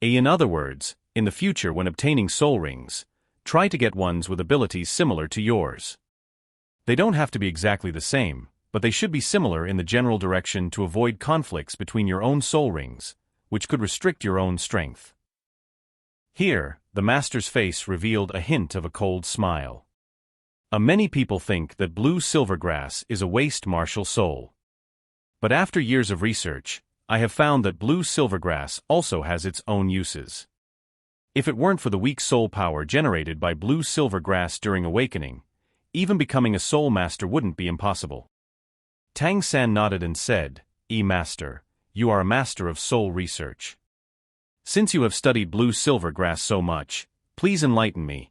In other words, in the future when obtaining soul rings, try to get ones with abilities similar to yours. They don't have to be exactly the same, but they should be similar in the general direction to avoid conflicts between your own soul rings, which could restrict your own strength. Here, the master's face revealed a hint of a cold smile. Many people think that blue silvergrass is a waste martial soul. But after years of research, I have found that blue silvergrass also has its own uses. If it weren't for the weak soul power generated by blue silvergrass during awakening, even becoming a soul master wouldn't be impossible. Tang San nodded and said, Master, you are a master of soul research. Since you have studied blue silvergrass so much, please enlighten me.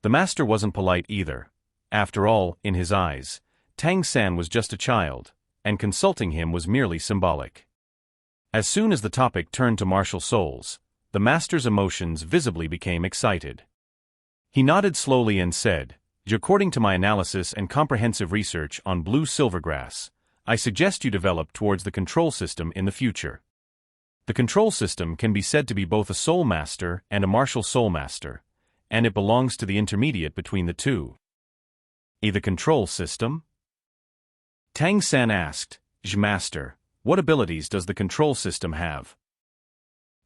The master wasn't polite either. After all, in his eyes, Tang San was just a child, and consulting him was merely symbolic. As soon as the topic turned to martial souls, the master's emotions visibly became excited. He nodded slowly and said, According to my analysis and comprehensive research on blue silvergrass, I suggest you develop towards the control system in the future. The control system can be said to be both a soul master and a martial soul master, and it belongs to the intermediate between the two. The control system? Tang San asked, Master, what abilities does the control system have?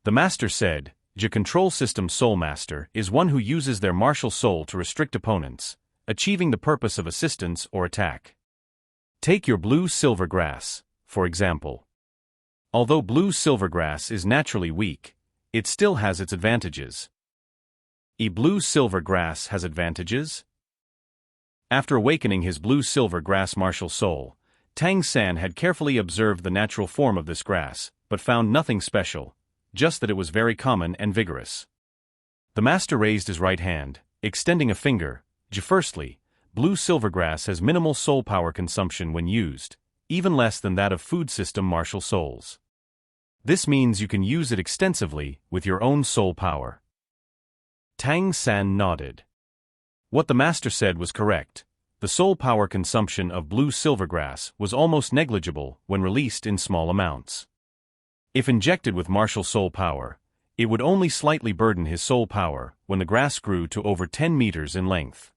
The master said, Control system soul master is one who uses their martial soul to restrict opponents, achieving the purpose of assistance or attack. Take your blue silvergrass, for example. Although blue silvergrass is naturally weak, it still has its advantages. Blue silvergrass has advantages? After awakening his blue silvergrass martial soul, Tang San had carefully observed the natural form of this grass, but found nothing special, just that it was very common and vigorous. The master raised his right hand, extending a finger. Firstly, blue silvergrass has minimal soul power consumption when used, even less than that of food system martial souls. This means you can use it extensively with your own soul power. Tang San nodded. What the master said was correct. The soul power consumption of blue silvergrass was almost negligible when released in small amounts. If injected with martial soul power, it would only slightly burden his soul power when the grass grew to over 10 meters in length.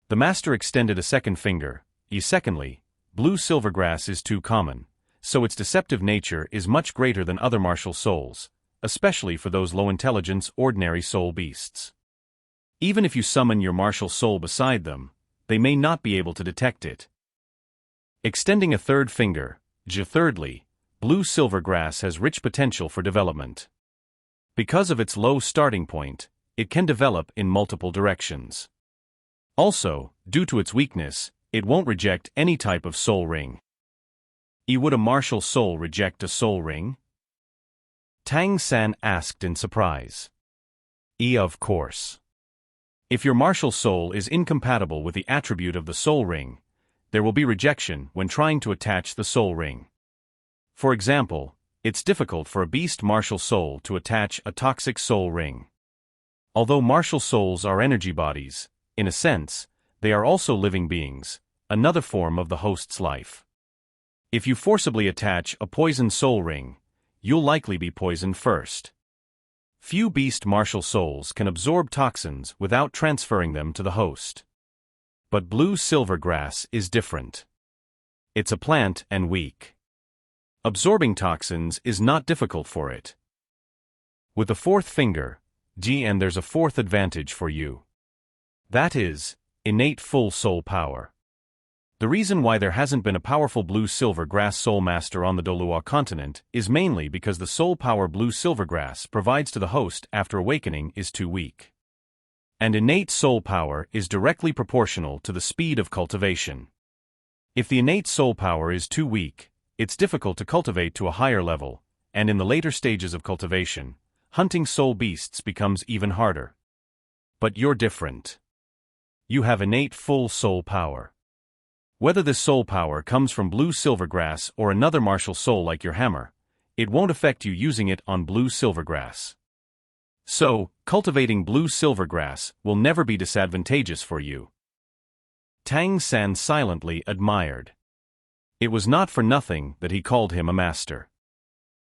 The master extended a second finger. Secondly, blue silvergrass is too common, so its deceptive nature is much greater than other martial souls, especially for those low-intelligence ordinary soul beasts. Even if you summon your martial soul beside them, they may not be able to detect it. Extending a third finger, thirdly, blue silvergrass has rich potential for development. Because of its low starting point, it can develop in multiple directions. Also, due to its weakness, it won't reject any type of soul ring. Would a martial soul reject a soul ring? Tang San asked in surprise. Of course. If your martial soul is incompatible with the attribute of the soul ring, there will be rejection when trying to attach the soul ring. For example, it's difficult for a beast martial soul to attach a toxic soul ring. Although martial souls are energy bodies, in a sense, they are also living beings, another form of the host's life. If you forcibly attach a poisoned soul ring, you'll likely be poisoned first. Few beast martial souls can absorb toxins without transferring them to the host. But blue silvergrass is different. It's a plant and weak. Absorbing toxins is not difficult for it. With the fourth finger, and there's a fourth advantage for you. That is, innate full soul power. The reason why there hasn't been a powerful blue silvergrass soul master on the Dolua continent is mainly because the soul power blue silvergrass provides to the host after awakening is too weak. And innate soul power is directly proportional to the speed of cultivation. If the innate soul power is too weak, it's difficult to cultivate to a higher level, and in the later stages of cultivation, hunting soul beasts becomes even harder. But you're different. You have innate full soul power. Whether this soul power comes from blue silvergrass or another martial soul like your hammer, it won't affect you using it on blue silvergrass. So, cultivating blue silvergrass will never be disadvantageous for you. Tang San silently admired. It was not for nothing that he called him a master.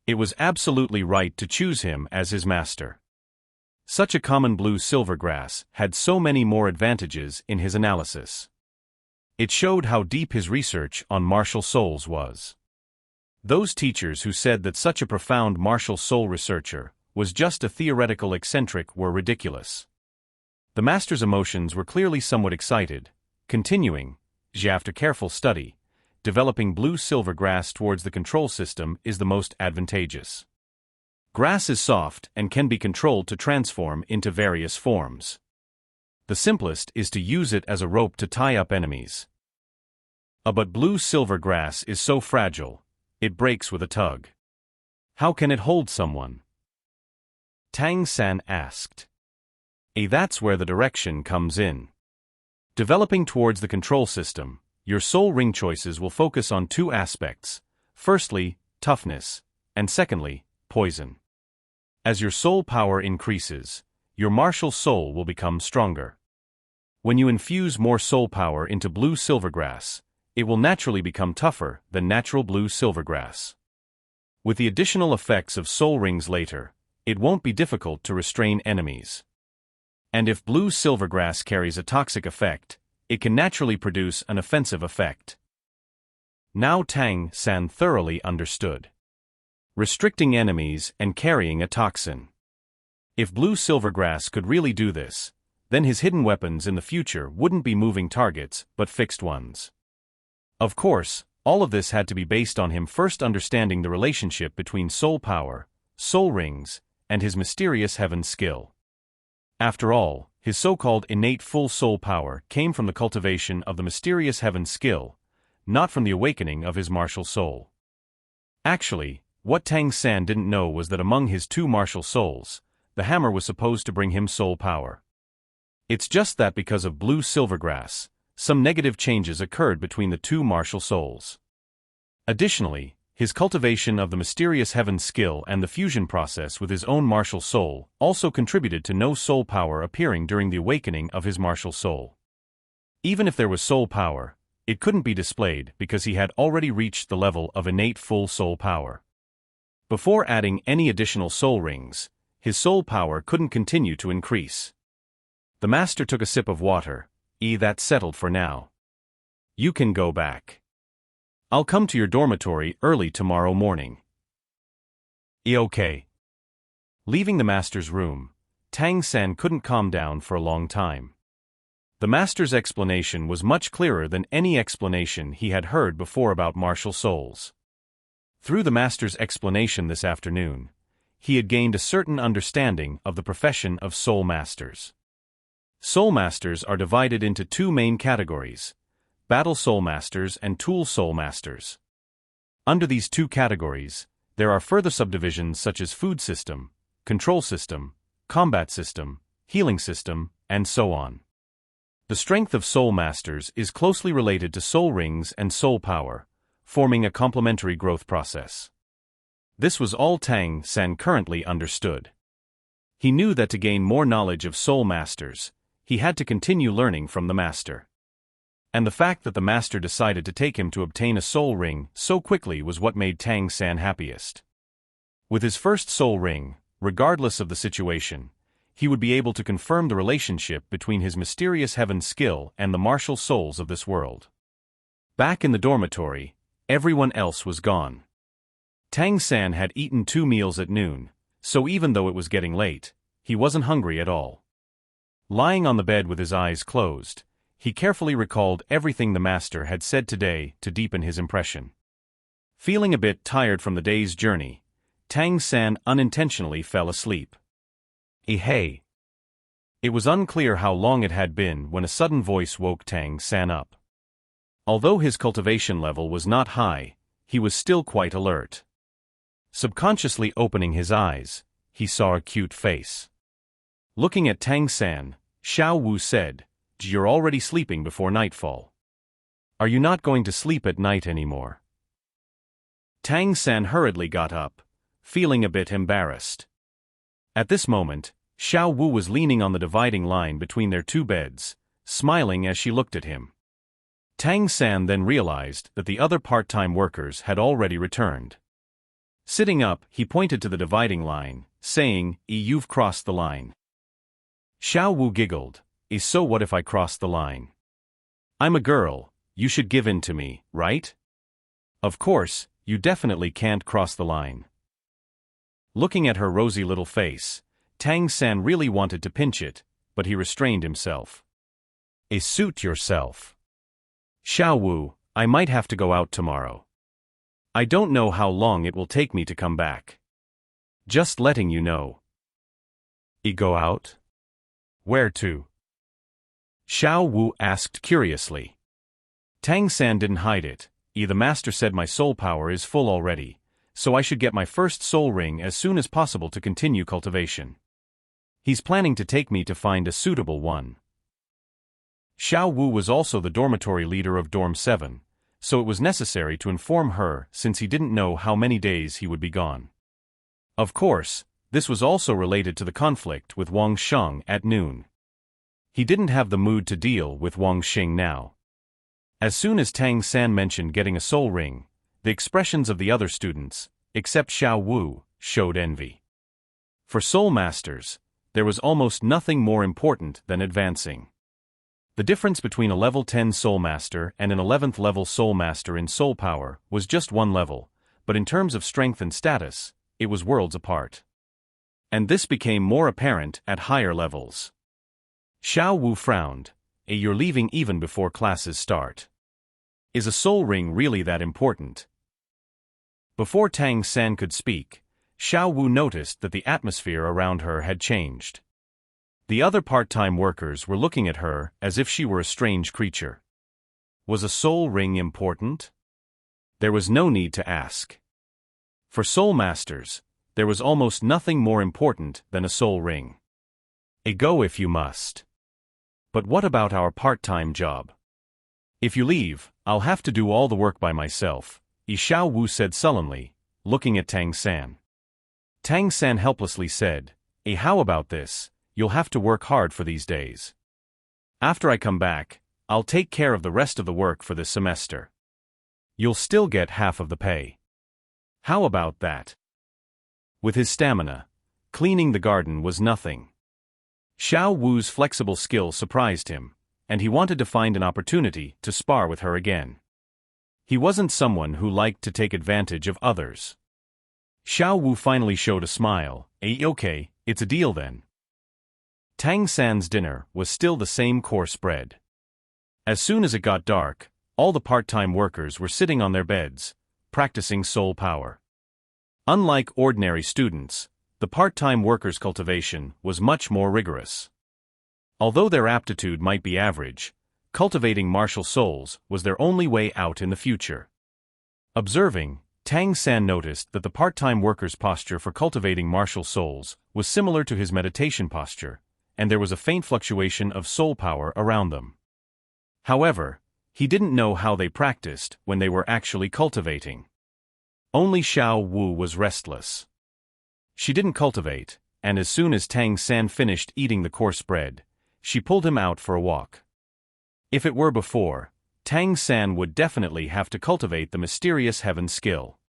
It was absolutely right to choose him as his master. Such a common blue silver grass had so many more advantages in his analysis. It showed how deep his research on martial souls was. Those teachers who said that such a profound martial soul researcher was just a theoretical eccentric were ridiculous. The master's emotions were clearly somewhat excited, continuing, after careful study, developing blue-silver grass towards the control system is the most advantageous. Grass is soft and can be controlled to transform into various forms. The simplest is to use it as a rope to tie up enemies. But blue-silver grass is so fragile, it breaks with a tug. How can it hold someone? Tang San asked. That's where the direction comes in. Developing towards the control system, your soul ring choices will focus on two aspects. Firstly, toughness, and secondly, poison. As your soul power increases, your martial soul will become stronger. When you infuse more soul power into blue silvergrass, it will naturally become tougher than natural blue silvergrass. With the additional effects of soul rings later, it won't be difficult to restrain enemies. And if blue silvergrass carries a toxic effect, it can naturally produce an offensive effect. Now Tang San thoroughly understood. Restricting enemies and carrying a toxin. If blue silvergrass could really do this, then his hidden weapons in the future wouldn't be moving targets but fixed ones. Of course, all of this had to be based on him first understanding the relationship between soul power, soul rings, and his mysterious heaven skill. After all, his so-called innate full soul power came from the cultivation of the mysterious heaven skill, not from the awakening of his martial soul. Actually, what Tang San didn't know was that among his two martial souls, the hammer was supposed to bring him soul power. It's just that because of blue silvergrass, some negative changes occurred between the two martial souls. Additionally, his cultivation of the mysterious heaven skill and the fusion process with his own martial soul also contributed to no soul power appearing during the awakening of his martial soul. Even if there was soul power, it couldn't be displayed because he had already reached the level of innate full soul power. Before adding any additional soul rings, his soul power couldn't continue to increase. The master took a sip of water. That's settled for now. You can go back. I'll come to your dormitory early tomorrow morning. Okay. Leaving the master's room, Tang San couldn't calm down for a long time. The master's explanation was much clearer than any explanation he had heard before about martial souls. Through the master's explanation this afternoon, he had gained a certain understanding of the profession of soul masters. Soul masters are divided into two main categories: battle soul masters and tool soul masters. Under these two categories, there are further subdivisions such as food system, control system, combat system, healing system, and so on. The strength of soul masters is closely related to soul rings and soul power, forming a complementary growth process. This was all Tang San currently understood. He knew that to gain more knowledge of soul masters, he had to continue learning from the master. And the fact that the master decided to take him to obtain a soul ring so quickly was what made Tang San happiest. With his first soul ring, regardless of the situation, he would be able to confirm the relationship between his mysterious heaven skill and the martial souls of this world. Back in the dormitory, everyone else was gone. Tang San had eaten 2 meals at noon, so even though it was getting late, he wasn't hungry at all. Lying on the bed with his eyes closed, he carefully recalled everything the master had said today to deepen his impression. Feeling a bit tired from the day's journey, Tang San unintentionally fell asleep. Hey! It was unclear how long it had been when a sudden voice woke Tang San up. Although his cultivation level was not high, he was still quite alert. Subconsciously opening his eyes, he saw a cute face. Looking at Tang San, Xiao Wu said, "You're already sleeping before nightfall. Are you not going to sleep at night anymore?" Tang San hurriedly got up, feeling a bit embarrassed. At this moment, Xiao Wu was leaning on the dividing line between their two beds, smiling as she looked at him. Tang San then realized that the other part-time workers had already returned. Sitting up, he pointed to the dividing line, saying, You've crossed the line. Xiao Wu giggled. So what if I cross the line? I'm a girl, you should give in to me, right? Of course, you definitely can't cross the line. Looking at her rosy little face, Tang San really wanted to pinch it, but he restrained himself. Suit yourself. Xiao Wu, I might have to go out tomorrow. I don't know how long it will take me to come back. Just letting you know. Go out? Where to? Xiao Wu asked curiously. Tang San didn't hide it. The master said my soul power is full already, so I should get my first soul ring as soon as possible to continue cultivation. He's planning to take me to find a suitable one. Xiao Wu was also the dormitory leader of Dorm 7, so it was necessary to inform her since he didn't know how many days he would be gone. Of course, this was also related to the conflict with Wang Sheng at noon. He didn't have the mood to deal with Wang Xing now. As soon as Tang San mentioned getting a soul ring, the expressions of the other students, except Xiao Wu, showed envy. For soul masters, there was almost nothing more important than advancing. The difference between a level 10 soul master and an 11th level soul master in soul power was just one level, but in terms of strength and status, it was worlds apart. And this became more apparent at higher levels. Xiao Wu frowned. You're leaving even before classes start. Is a soul ring really that important? Before Tang San could speak, Xiao Wu noticed that the atmosphere around her had changed. The other part-time workers were looking at her as if she were a strange creature. Was a soul ring important? There was no need to ask. For soul masters, there was almost nothing more important than a soul ring. Go if you must. But what about our part-time job? If you leave, I'll have to do all the work by myself, Xiao Wu said sullenly, looking at Tang San. Tang San helplessly said, how about this? You'll have to work hard for these days. After I come back, I'll take care of the rest of the work for this semester. You'll still get half of the pay. How about that? With his stamina, cleaning the garden was nothing. Xiao Wu's flexible skill surprised him, and he wanted to find an opportunity to spar with her again. He wasn't someone who liked to take advantage of others. Xiao Wu finally showed a smile. Okay, it's a deal then. Tang San's dinner was still the same course bread. As soon as it got dark, all the part-time workers were sitting on their beds, practicing soul power. Unlike ordinary students, the part-time workers' cultivation was much more rigorous. Although their aptitude might be average, cultivating martial souls was their only way out in the future. Observing, Tang San noticed that the part-time worker's posture for cultivating martial souls was similar to his meditation posture, and there was a faint fluctuation of soul power around them. However, he didn't know how they practiced when they were actually cultivating. Only Xiao Wu was restless. She didn't cultivate, and as soon as Tang San finished eating the coarse bread, she pulled him out for a walk. If it were before, Tang San would definitely have to cultivate the mysterious heaven skill.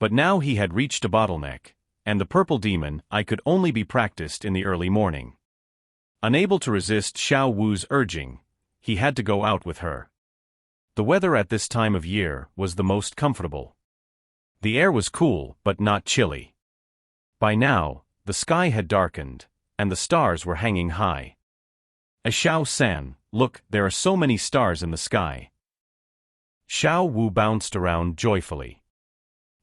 But now he had reached a bottleneck, and the purple demon could only be practiced in the early morning. Unable to resist Xiao Wu's urging, he had to go out with her. The weather at this time of year was the most comfortable. The air was cool but not chilly. By now, the sky had darkened, and the stars were hanging high. Xiao San, look, there are so many stars in the sky. Xiao Wu bounced around joyfully.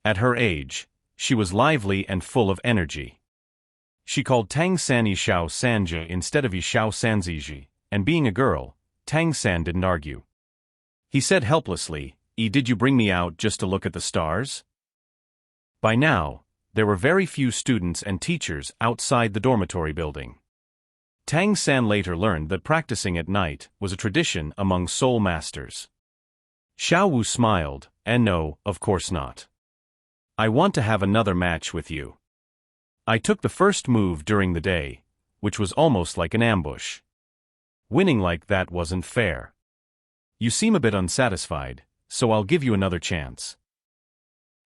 At her age, she was lively and full of energy. She called Tang San Xiao Sanja instead of Xiao Sanziji, and being a girl, Tang San didn't argue. He said helplessly, did you bring me out just to look at the stars? By now, there were very few students and teachers outside the dormitory building. Tang San later learned that practicing at night was a tradition among soul masters. Xiao Wu smiled, and no, of course not. I want to have another match with you. I took the first move during the day, which was almost like an ambush. Winning like that wasn't fair. You seem a bit unsatisfied, so I'll give you another chance.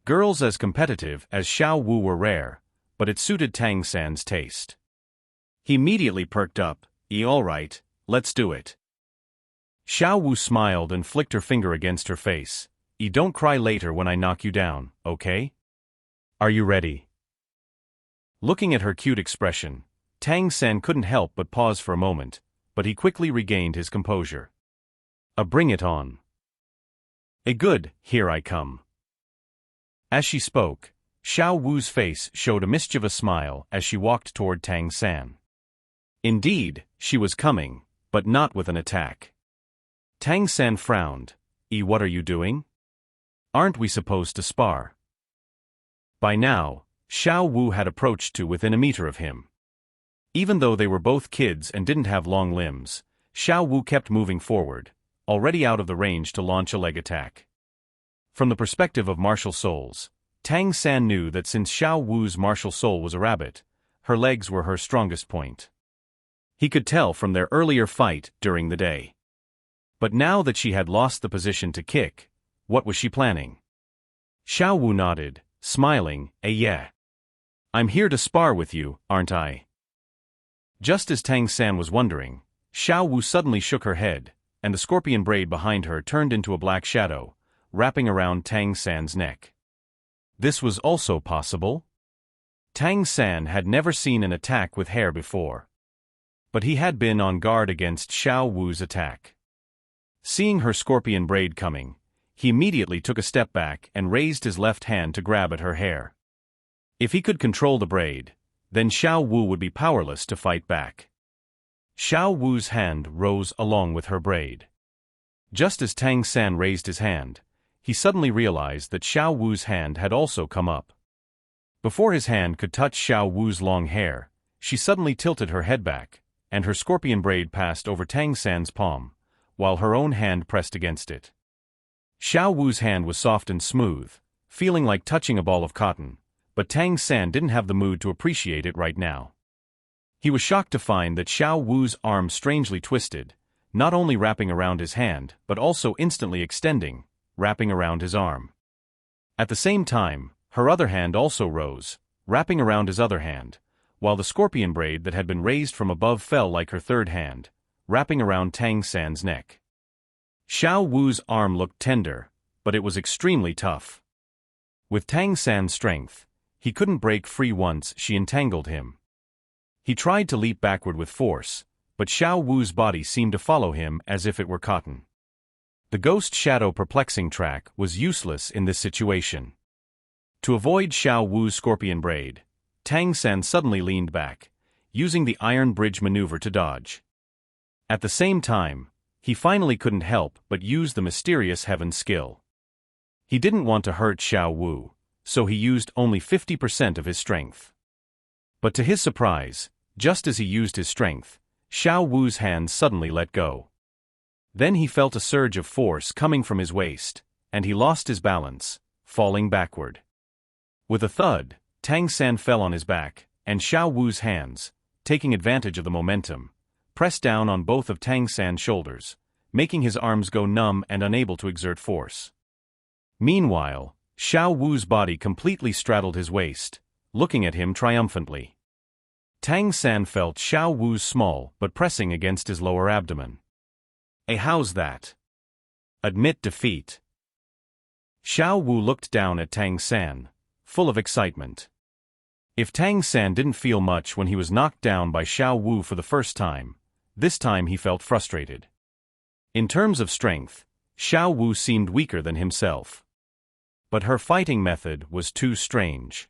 Girls as competitive as Xiao Wu were rare, but it suited Tang San's taste. He immediately perked up. All right, let's do it. Xiao Wu smiled and flicked her finger against her face. Don't cry later when I knock you down, okay? Are you ready? Looking at her cute expression, Tang San couldn't help but pause for a moment, but he quickly regained his composure. Bring it on. Good, here I come. As she spoke, Xiao Wu's face showed a mischievous smile as she walked toward Tang San. Indeed, she was coming, but not with an attack. Tang San frowned. What are you doing? Aren't we supposed to spar? By now, Xiao Wu had approached to within a meter of him. Even though they were both kids and didn't have long limbs, Xiao Wu kept moving forward, already out of the range to launch a leg attack. From the perspective of martial souls, Tang San knew that since Xiao Wu's martial soul was a rabbit, her legs were her strongest point. He could tell from their earlier fight during the day. But now that she had lost the position to kick, what was she planning? Xiao Wu nodded, smiling. Yeah. I'm here to spar with you, aren't I? Just as Tang San was wondering, Xiao Wu suddenly shook her head, and the scorpion braid behind her turned into a black shadow, wrapping around Tang San's neck. This was also possible? Tang San had never seen an attack with hair before. But he had been on guard against Xiao Wu's attack. Seeing her scorpion braid coming, he immediately took a step back and raised his left hand to grab at her hair. If he could control the braid, then Xiao Wu would be powerless to fight back. Xiao Wu's hand rose along with her braid. Just as Tang San raised his hand, he suddenly realized that Xiao Wu's hand had also come up. Before his hand could touch Xiao Wu's long hair, she suddenly tilted her head back, and her scorpion braid passed over Tang San's palm, while her own hand pressed against it. Xiao Wu's hand was soft and smooth, feeling like touching a ball of cotton, but Tang San didn't have the mood to appreciate it right now. He was shocked to find that Xiao Wu's arm strangely twisted, not only wrapping around his hand but also instantly extending, wrapping around his arm. At the same time, her other hand also rose, wrapping around his other hand, while the scorpion braid that had been raised from above fell like her third hand, wrapping around Tang San's neck. Xiao Wu's arm looked tender, but it was extremely tough. With Tang San's strength, he couldn't break free once she entangled him. He tried to leap backward with force, but Xiao Wu's body seemed to follow him as if it were cotton. The ghost shadow perplexing track was useless in this situation. To avoid Xiao Wu's scorpion braid, Tang San suddenly leaned back, using the iron bridge maneuver to dodge. At the same time, he finally couldn't help but use the mysterious heaven skill. He didn't want to hurt Xiao Wu, so he used only 50% of his strength. But to his surprise, just as he used his strength, Xiao Wu's hand suddenly let go. Then he felt a surge of force coming from his waist, and he lost his balance, falling backward. With a thud, Tang San fell on his back, and Xiao Wu's hands, taking advantage of the momentum, pressed down on both of Tang San's shoulders, making his arms go numb and unable to exert force. Meanwhile, Xiao Wu's body completely straddled his waist, looking at him triumphantly. Tang San felt Xiao Wu's small but pressing against his lower abdomen. How's that? Admit defeat. Xiao Wu looked down at Tang San, full of excitement. If Tang San didn't feel much when he was knocked down by Xiao Wu for the first time, this time he felt frustrated. In terms of strength, Xiao Wu seemed weaker than himself. But her fighting method was too strange.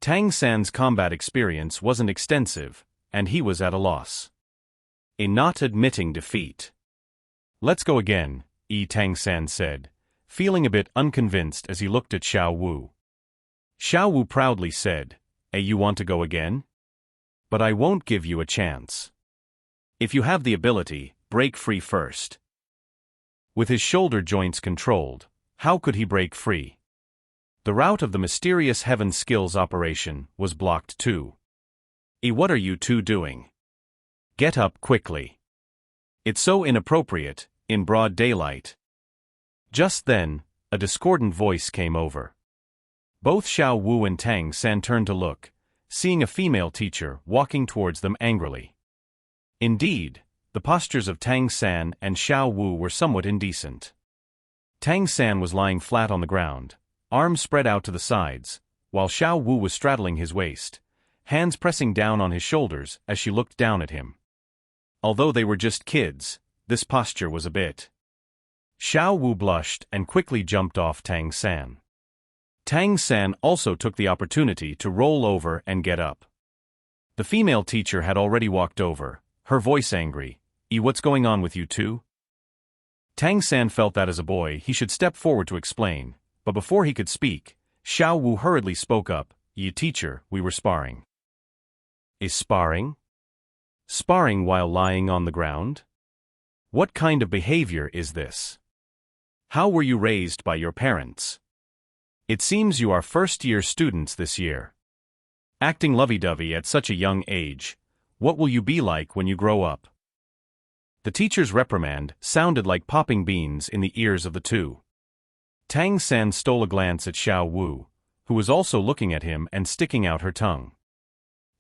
Tang San's combat experience wasn't extensive, and he was at a loss. Not admitting defeat. Let's go again, Tang San said, feeling a bit unconvinced as he looked at Xiao Wu. Xiao Wu proudly said, You want to go again? But I won't give you a chance. If you have the ability, break free first. With his shoulder joints controlled, how could he break free? The route of the mysterious heaven skills operation was blocked too. What are you two doing? Get up quickly. It's so inappropriate, in broad daylight. Just then, a discordant voice came over. Both Xiao Wu and Tang San turned to look, seeing a female teacher walking towards them angrily. Indeed, the postures of Tang San and Xiao Wu were somewhat indecent. Tang San was lying flat on the ground, arms spread out to the sides, while Xiao Wu was straddling his waist, hands pressing down on his shoulders as she looked down at him. Although they were just kids, this posture was a bit. Xiao Wu blushed and quickly jumped off Tang San. Tang San also took the opportunity to roll over and get up. The female teacher had already walked over, her voice angry. What's going on with you two? Tang San felt that as a boy he should step forward to explain, but before he could speak, Xiao Wu hurriedly spoke up. Teacher, we were sparring. Is sparring? Sparring while lying on the ground? What kind of behavior is this? How were you raised by your parents? It seems you are first-year students this year. Acting lovey-dovey at such a young age, what will you be like when you grow up? The teacher's reprimand sounded like popping beans in the ears of the two. Tang San stole a glance at Xiao Wu, who was also looking at him and sticking out her tongue.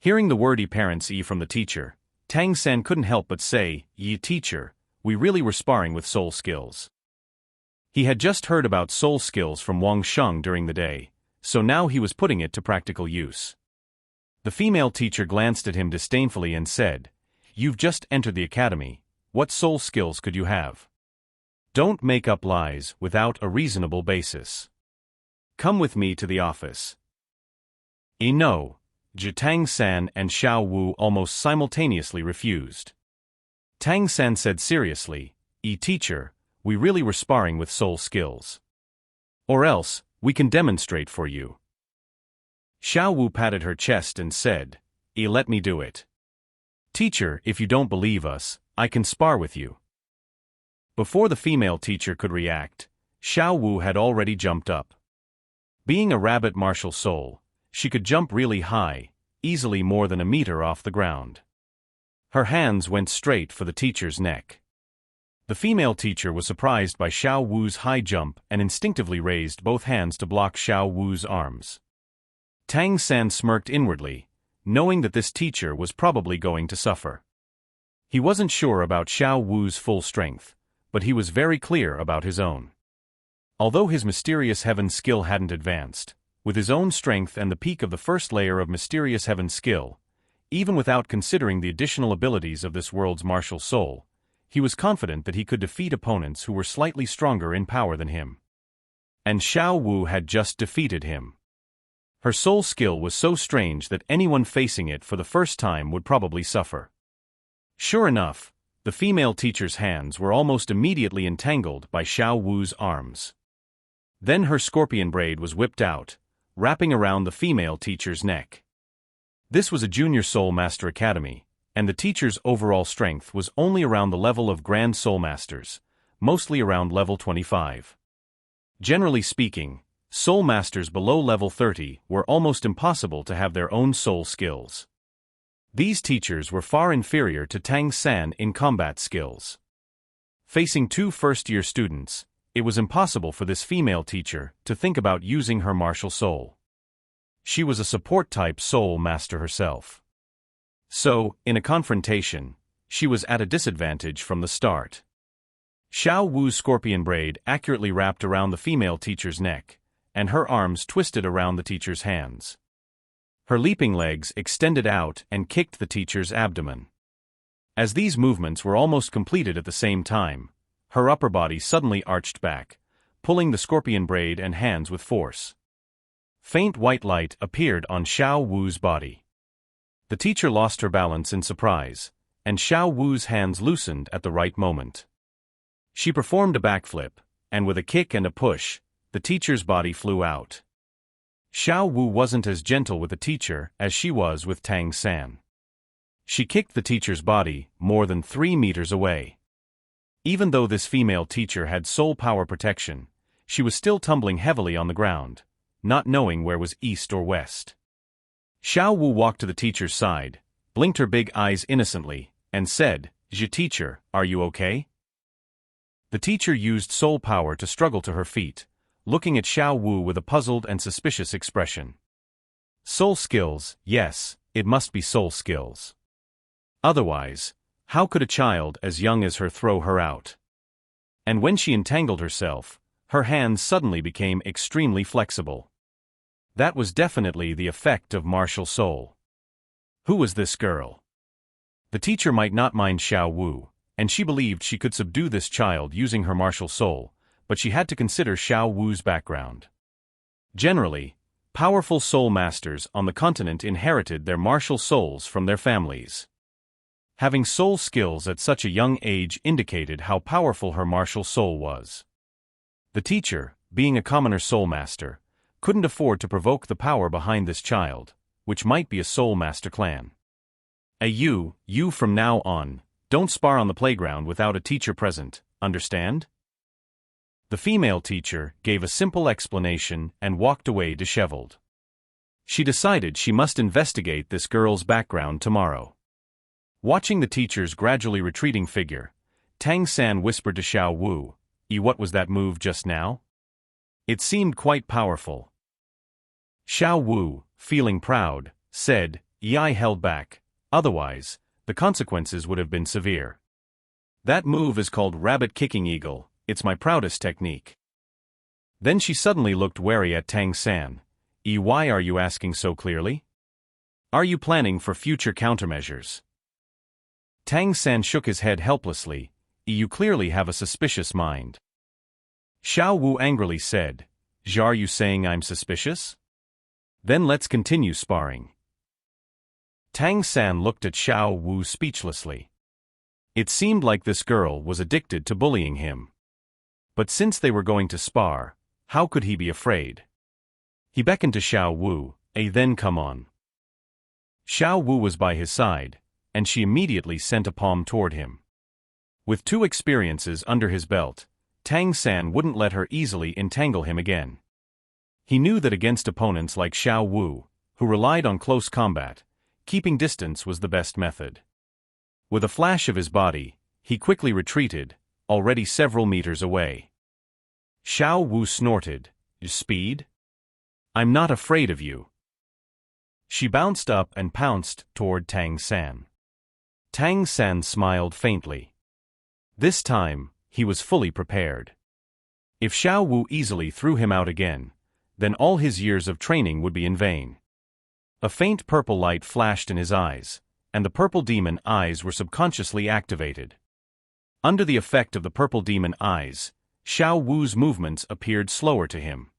Hearing the word parents from the teacher, Tang San couldn't help but say, teacher, we really were sparring with soul skills. He had just heard about soul skills from Wang Sheng during the day, so now he was putting it to practical use. The female teacher glanced at him disdainfully and said, You've just entered the academy, what soul skills could you have? Don't make up lies without a reasonable basis. Come with me to the office. No. Tang San and Xiao Wu almost simultaneously refused. Tang San said seriously, teacher, we really were sparring with soul skills. Or else, we can demonstrate for you. Xiao Wu patted her chest and said, let me do it. Teacher, if you don't believe us, I can spar with you. Before the female teacher could react, Xiao Wu had already jumped up. Being a rabbit martial soul, she could jump really high, easily more than a meter off the ground. Her hands went straight for the teacher's neck. The female teacher was surprised by Xiao Wu's high jump and instinctively raised both hands to block Xiao Wu's arms. Tang San smirked inwardly, knowing that this teacher was probably going to suffer. He wasn't sure about Xiao Wu's full strength, but he was very clear about his own. Although his mysterious heaven skill hadn't advanced, with his own strength and the peak of the first layer of mysterious heaven skill, even without considering the additional abilities of this world's martial soul, he was confident that he could defeat opponents who were slightly stronger in power than him. And Xiao Wu had just defeated him. Her soul skill was so strange that anyone facing it for the first time would probably suffer. Sure enough, the female teacher's hands were almost immediately entangled by Xiao Wu's arms. Then her scorpion braid was whipped out, wrapping around the female teacher's neck. This was a junior soul master academy, and the teacher's overall strength was only around the level of Grand Soul Masters, mostly around level 25. Generally speaking, Soul Masters below level 30 were almost impossible to have their own soul skills. These teachers were far inferior to Tang San in combat skills. Facing two first-year students, it was impossible for this female teacher to think about using her martial soul. She was a support-type soul master herself. So, in a confrontation, she was at a disadvantage from the start. Xiao Wu's scorpion braid accurately wrapped around the female teacher's neck, and her arms twisted around the teacher's hands. Her leaping legs extended out and kicked the teacher's abdomen. As these movements were almost completed at the same time, her upper body suddenly arched back, pulling the scorpion braid and hands with force. Faint white light appeared on Xiao Wu's body. The teacher lost her balance in surprise, and Xiao Wu's hands loosened at the right moment. She performed a backflip, and with a kick and a push, the teacher's body flew out. Xiao Wu wasn't as gentle with the teacher as she was with Tang San. She kicked the teacher's body more than 3 meters away. Even though this female teacher had soul power protection, she was still tumbling heavily on the ground, not knowing where was east or west. Xiao Wu walked to the teacher's side, blinked her big eyes innocently, and said, Teacher, are you okay? The teacher used soul power to struggle to her feet, looking at Xiao Wu with a puzzled and suspicious expression. Soul skills, yes, it must be soul skills. Otherwise, how could a child as young as her throw her out? And when she entangled herself, her hands suddenly became extremely flexible. That was definitely the effect of martial soul. Who was this girl? The teacher might not mind Xiao Wu, and she believed she could subdue this child using her martial soul, but she had to consider Xiao Wu's background. Generally, powerful soul masters on the continent inherited their martial souls from their families. Having soul skills at such a young age indicated how powerful her martial soul was. The teacher, being a commoner soul master, couldn't afford to provoke the power behind this child, which might be a soul master clan. You from now on, don't spar on the playground without a teacher present, understand? The female teacher gave a simple explanation and walked away disheveled. She decided she must investigate this girl's background tomorrow. Watching the teacher's gradually retreating figure, Tang San whispered to Xiao Wu, "What was that move just now? It seemed quite powerful." Xiao Wu, feeling proud, said, "I held back, otherwise, the consequences would have been severe. That move is called rabbit kicking eagle, it's my proudest technique." Then she suddenly looked wary at Tang San. Why are you asking so clearly? Are you planning for future countermeasures?" Tang San shook his head helplessly. You clearly have a suspicious mind." Xiao Wu angrily said, "Are you saying I'm suspicious? Then let's continue sparring." Tang San looked at Xiao Wu speechlessly. It seemed like this girl was addicted to bullying him. But since they were going to spar, how could he be afraid? He beckoned to Xiao Wu, "Then come on." Xiao Wu was by his side, and she immediately sent a palm toward him. With 2 experiences under his belt, Tang San wouldn't let her easily entangle him again. He knew that against opponents like Xiao Wu, who relied on close combat, keeping distance was the best method. With a flash of his body, he quickly retreated, already several meters away. Xiao Wu snorted, "Speed? I'm not afraid of you." She bounced up and pounced toward Tang San. Tang San smiled faintly. This time, he was fully prepared. If Xiao Wu easily threw him out again, then all his years of training would be in vain. A faint purple light flashed in his eyes, and the purple demon eyes were subconsciously activated. Under the effect of the purple demon eyes, Xiao Wu's movements appeared slower to him.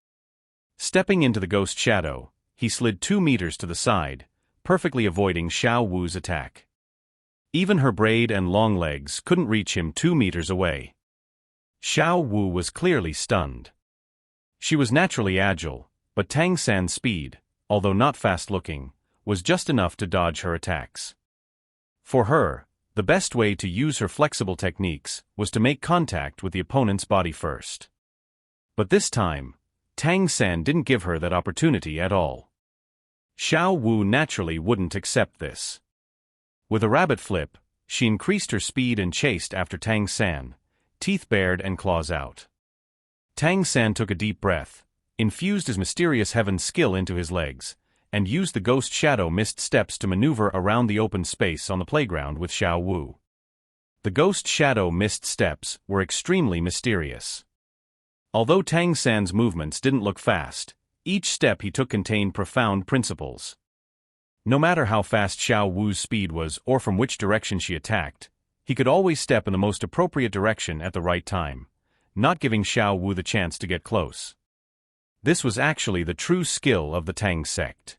Stepping into the ghost shadow, he slid 2 meters to the side, perfectly avoiding Xiao Wu's attack. Even her braid and long legs couldn't reach him 2 meters away. Xiao Wu was clearly stunned. She was naturally agile, but Tang San's speed, although not fast-looking, was just enough to dodge her attacks. For her, the best way to use her flexible techniques was to make contact with the opponent's body first. But this time, Tang San didn't give her that opportunity at all. Xiao Wu naturally wouldn't accept this. With a rabbit flip, she increased her speed and chased after Tang San, teeth bared and claws out. Tang San took a deep breath, infused his mysterious heaven skill into his legs, and used the ghost shadow mist steps to maneuver around the open space on the playground with Xiao Wu. The ghost shadow mist steps were extremely mysterious. Although Tang San's movements didn't look fast, each step he took contained profound principles. No matter how fast Xiao Wu's speed was or from which direction she attacked, he could always step in the most appropriate direction at the right time, not giving Xiao Wu the chance to get close. This was actually the true skill of the Tang sect.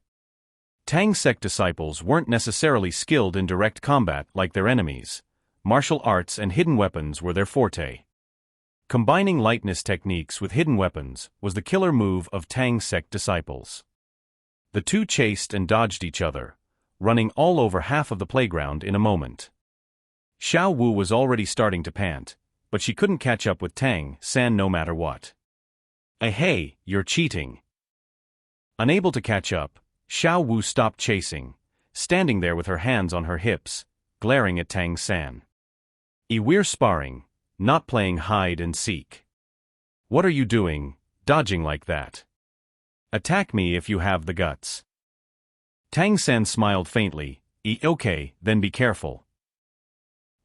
Tang sect disciples weren't necessarily skilled in direct combat like their enemies. Martial arts and hidden weapons were their forte. Combining lightness techniques with hidden weapons was the killer move of Tang sect disciples. The two chased and dodged each other, running all over half of the playground in a moment. Xiao Wu was already starting to pant, but she couldn't catch up with Tang San no matter what. Hey, you're cheating. Unable to catch up, Xiao Wu stopped chasing, standing there with her hands on her hips, glaring at Tang San. We're sparring, not playing hide and seek. What are you doing, dodging like that. Attack me if you have the guts. Tang San smiled faintly. Okay, then be careful.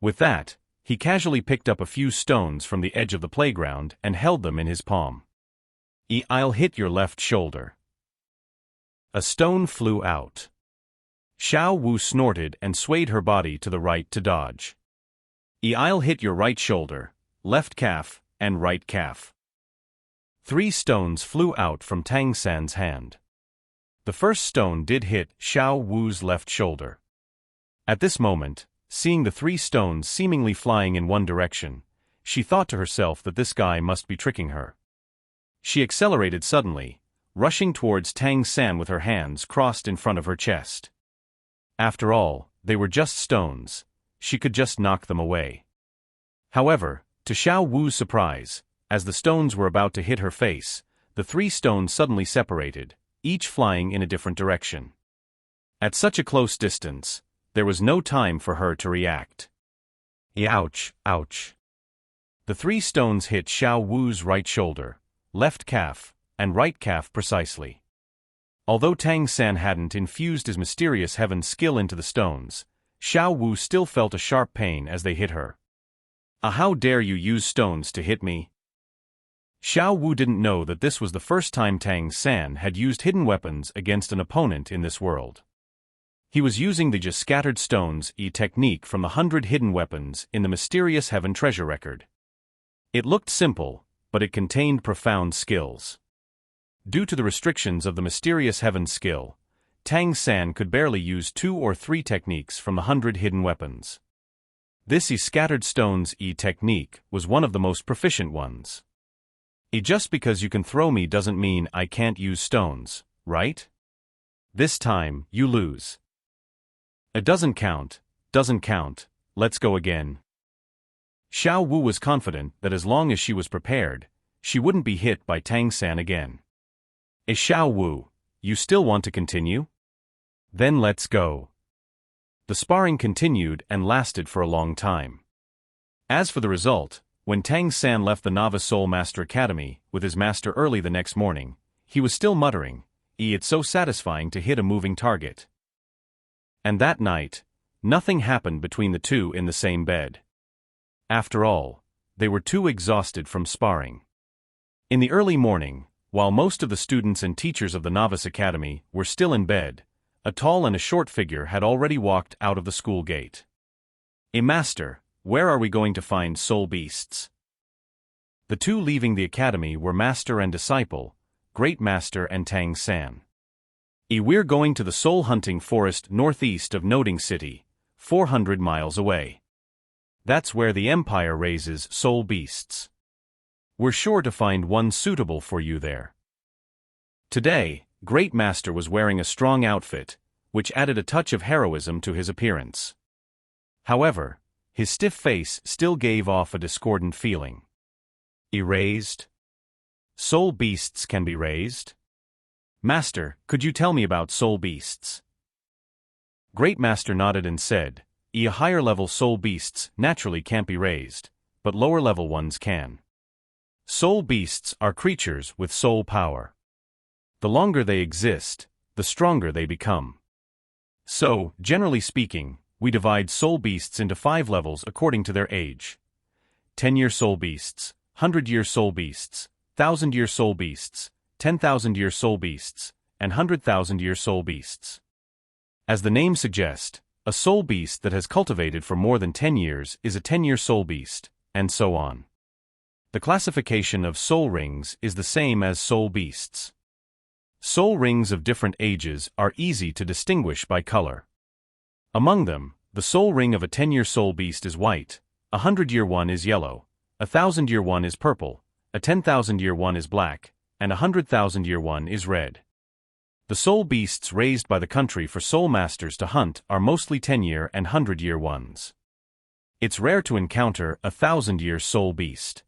With that, he casually picked up a few stones from the edge of the playground and held them in his palm. I'll hit your left shoulder. A stone flew out. Xiao Wu snorted and swayed her body to the right to dodge. I'll hit your right shoulder, left calf, and right calf. 3 stones flew out from Tang San's hand. The first stone did hit Xiao Wu's left shoulder. At this moment, seeing the 3 stones seemingly flying in one direction, she thought to herself that this guy must be tricking her. She accelerated suddenly, rushing towards Tang San with her hands crossed in front of her chest. After all, they were just stones. She could just knock them away. However, to Xiao Wu's surprise, as the stones were about to hit her face, the 3 stones suddenly separated, each flying in a different direction. At such a close distance, there was no time for her to react. Ouch, ouch. The 3 stones hit Xiao Wu's right shoulder, left calf, and right calf precisely. Although Tang San hadn't infused his mysterious heaven skill into the stones, Xiao Wu still felt a sharp pain as they hit her. How dare you use stones to hit me? Xiao Wu didn't know that this was the first time Tang San had used hidden weapons against an opponent in this world. He was using the just scattered stones technique from the 100 hidden weapons in the mysterious heaven treasure record. It looked simple, but it contained profound skills. Due to the restrictions of the mysterious heaven skill, Tang San could barely use 2 or 3 techniques from the 100 hidden weapons. This scattered stones technique was one of the most proficient ones. Just because you can throw me doesn't mean I can't use stones, right? This time, you lose. It doesn't count, let's go again. Xiao Wu was confident that as long as she was prepared, she wouldn't be hit by Tang San again. Xiao Wu, you still want to continue? Then let's go. The sparring continued and lasted for a long time. As for the result, when Tang San left the Novice Soul Master Academy with his master early the next morning, he was still muttering, "It's so satisfying to hit a moving target." And that night, nothing happened between the two in the same bed. After all, they were too exhausted from sparring. In the early morning, while most of the students and teachers of the Novice Academy were still in bed, a tall and a short figure had already walked out of the school gate. Master, where are we going to find soul beasts? The two leaving the academy were master and disciple, Great Master and Tang San. We're going to the soul hunting forest northeast of Noding City, 400 miles away. That's where the Empire raises soul beasts. We're sure to find one suitable for you there. Today, Great Master was wearing a strong outfit, which added a touch of heroism to his appearance. However, his stiff face still gave off a discordant feeling. Raised? Soul beasts can be raised? Master, could you tell me about soul beasts? Great Master nodded and said, higher-level soul beasts naturally can't be raised, but lower-level ones can. Soul beasts are creatures with soul power. The longer they exist, the stronger they become. So, generally speaking, we divide soul beasts into 5 levels according to their age. 10-year soul beasts, 100-year soul beasts, 1,000-year soul beasts, 10,000-year soul beasts, and 100,000-year soul beasts. As the name suggests, a soul beast that has cultivated for more than 10 years is a 10-year soul beast, and so on. The classification of soul rings is the same as soul beasts. Soul rings of different ages are easy to distinguish by color. Among them, the soul ring of a 10-year soul beast is white, a 100-year one is yellow, a 1,000-year one is purple, a 10,000-year one is black, and a 100,000-year one is red. The soul beasts raised by the country for soul masters to hunt are mostly 10-year and 100-year ones. It's rare to encounter a 1,000-year soul beast.